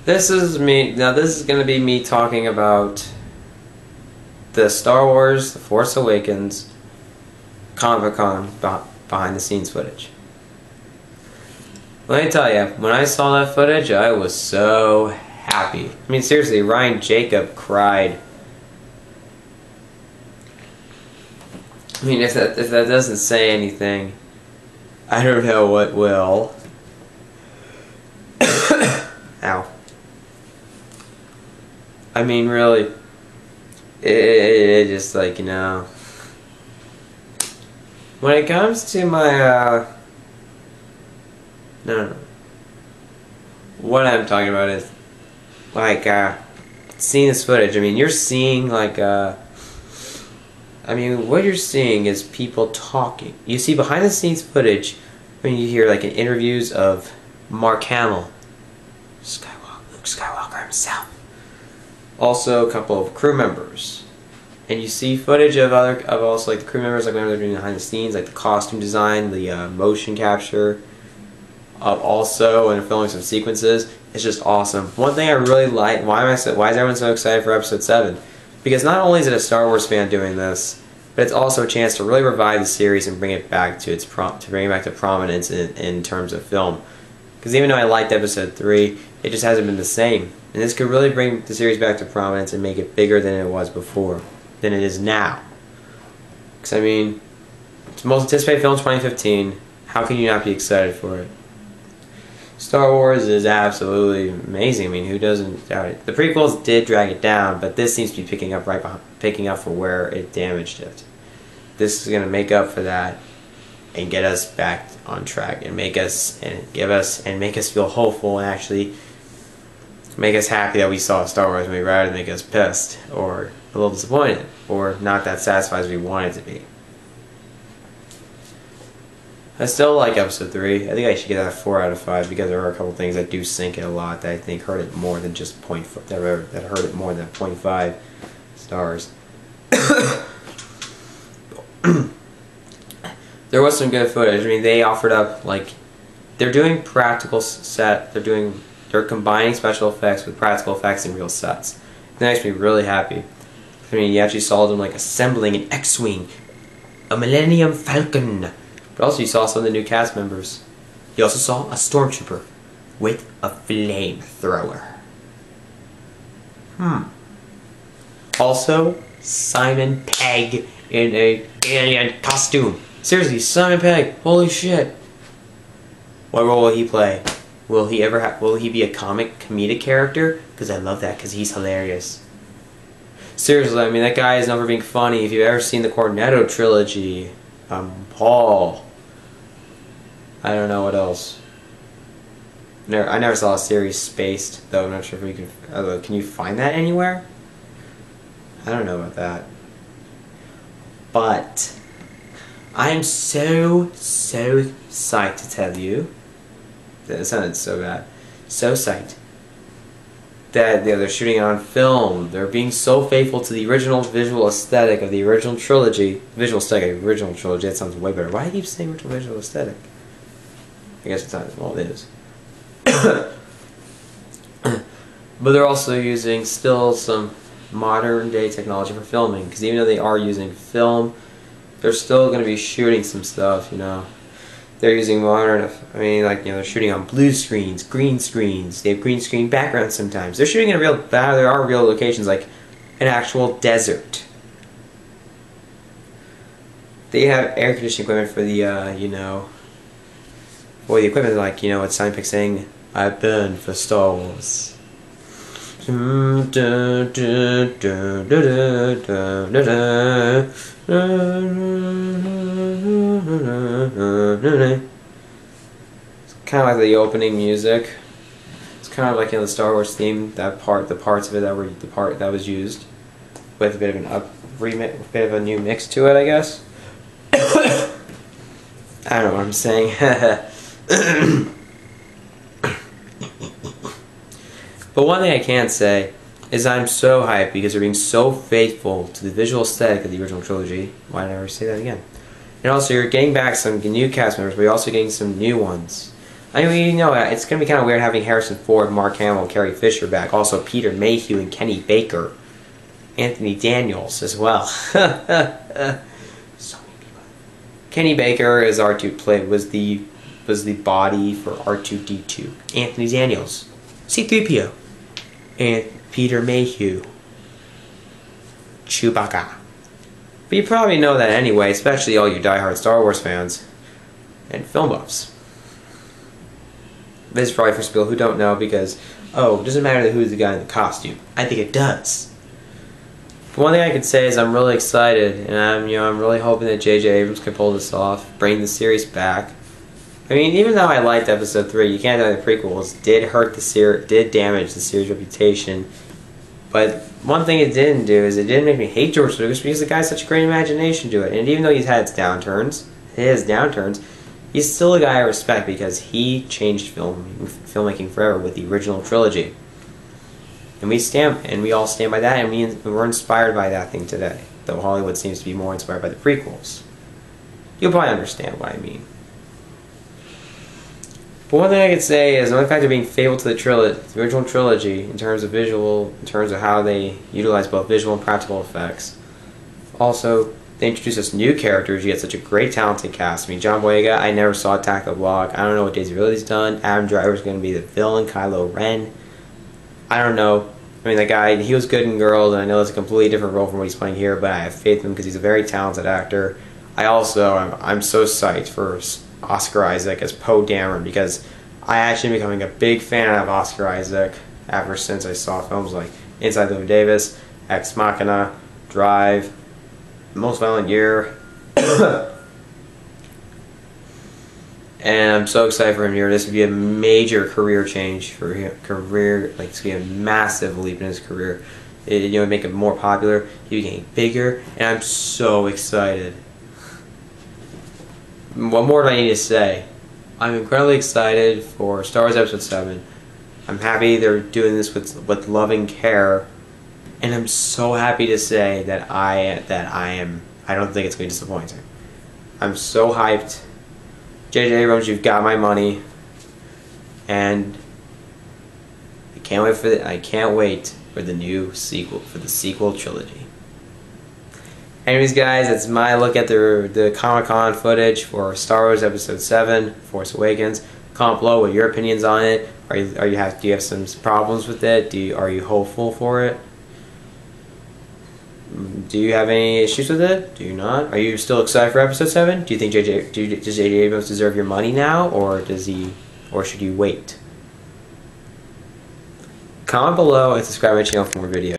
This is me. Now this is going to be me talking about the Star Wars The Force Awakens Comic-Con behind the scenes footage. Let me tell you, when I saw that footage, I was so happy. I mean, seriously, Ryan Jacob cried. I mean, if that doesn't say anything, I don't know what will. Ow. I mean, really, it just like, you know, when it comes to my, no, what I'm talking about is, like, seeing this footage. I mean, you're seeing, like, I mean, what you're seeing is people talking. You see behind the scenes footage when you hear, like, in interviews of Mark Hamill, Luke Skywalker himself. Also, a couple of crew members, and you see footage of also like the crew members, like when they're doing behind the scenes, like the costume design, the motion capture, also when they're filming some sequences. It's just awesome. One thing I really like. Why is everyone so excited for Episode 7? Because not only is it a Star Wars fan doing this, but it's also a chance to really revive the series and bring it back to prominence in terms of film. Because even though I liked Episode 3, it just hasn't been the same. And this could really bring the series back to prominence and make it bigger than it was before, than it is now. Because, I mean, it's the most anticipated film in 2015. How can you not be excited for it? Star Wars is absolutely amazing. I mean, who doesn't doubt it? The prequels did drag it down, but this seems to be picking up for where it damaged it. This is going to make up for that and get us back on track and make us feel hopeful and actually make us happy that we saw a Star Wars movie rather than make us pissed or a little disappointed or not that satisfied as we wanted to be. I still like Episode 3. I think I should get that a 4 out of 5 because there are a couple things that do sink it a lot that I think hurt it more than just that hurt it more than 0.5 stars. There was some good footage. I mean, they offered up, like, they're doing they're combining special effects with practical effects and real sets. That makes me really happy. I mean, you actually saw them, like, assembling an X-Wing, a Millennium Falcon. But also you saw some of the new cast members. You also saw a stormtrooper with a flamethrower. Also, Simon Pegg in a alien costume. Seriously, Simon Pegg. Holy shit. What role will he play? Will he be a comedic character? Because I love that, because he's hilarious. Seriously, I mean, that guy is known for being funny. If you've ever seen the Cornetto trilogy, Paul. I don't know what else. I never saw a series Spaced, though. I'm not sure if we can you find that anywhere? I don't know about that. But I am so psyched to tell you. That sounded so bad. So psyched that they're shooting it on film. They're being so faithful to the original visual aesthetic of the original trilogy. Visual aesthetic of the original trilogy. That sounds way better. Why do I keep saying original visual aesthetic? I guess it's not. Well, it is. But they're also using still some modern day technology for filming. Because even though they are using film, they're still going to be shooting some stuff, you know. They're using modern, I mean, like, you know, they're shooting on blue screens, green screens. They have green screen backgrounds sometimes. They're shooting in there are real locations, like an actual desert. They have air conditioning equipment for the, you know, for the equipment, like, you know, what Simon Pegg saying, I burn for Star Wars. It's kind of like the opening music. It's kind of like in the Star Wars theme. The parts of it that were the part that was used, with a bit of a bit of a new mix to it, I guess. I don't know what I'm saying. But one thing I can say is I'm so hyped because they're being so faithful to the visual aesthetic of the original trilogy. Why did I ever say that again? And also, you're getting back some new cast members, but you're also getting some new ones. I mean, you know, it's going to be kind of weird having Harrison Ford, Mark Hamill, and Carrie Fisher back. Also, Peter Mayhew and Kenny Baker. Anthony Daniels as well. So many people. Kenny Baker as R2 was the body for R2-D2. Anthony Daniels, C-3PO, and Peter Mayhew, Chewbacca. But you probably know that anyway, especially all you diehard Star Wars fans and film buffs. This is probably for people who don't know because, oh, it doesn't matter who's the guy in the costume. I think it does. But one thing I can say is I'm really excited, and I'm really hoping that J.J. Abrams can pull this off, bring the series back. I mean, even though I liked Episode 3, you can't deny the prequels did hurt the series, did damage the series' reputation. But one thing it didn't do is it didn't make me hate George Lucas because the guy's such a great imagination to it. And even though he's had his downturns, he's still a guy I respect because he changed filmmaking forever with the original trilogy. And we all stand by that, and we're inspired by that thing today. Though Hollywood seems to be more inspired by the prequels. You'll probably understand what I mean. But one thing I could say is the only fact of being faithful to the original trilogy in terms of how they utilize both visual and practical effects. Also, they introduce us new characters. You get such a great talented cast. I mean, John Boyega, I never saw Attack the Block. I don't know what Daisy Ridley's done. Adam Driver's going to be the villain, Kylo Ren. I don't know. I mean, that guy, he was good in Girls, and I know it's a completely different role from what he's playing here, but I have faith in him because he's a very talented actor. I'm so psyched for Oscar Isaac as Poe Dameron because I actually am becoming a big fan of Oscar Isaac ever since I saw films like Inside Llewyn Davis, Ex Machina, Drive, Most Violent Year. And I'm so excited for him here. This would be a major career change for him. It's going to be a massive leap in his career. It would make him more popular. He'd be getting bigger, and I'm so excited. What more do I need to say? I'm incredibly excited for Star Wars Episode 7. I'm happy they're doing this with loving care, and I'm so happy to say that I don't think it's going to be disappointing. I'm so hyped. J.J. Abrams, you've got my money, and I can't wait for the new sequel, for the sequel trilogy. Anyways, guys, that's my look at the Comic-Con footage for Star Wars Episode 7, Force Awakens. Comment below what your opinions on it. Do you have some problems with it? Are you hopeful for it? Do you have any issues with it? Do you not? Are you still excited for Episode 7? Do you think does J.J. Abrams deserve your money now, or should you wait? Comment below and subscribe to my channel for more videos.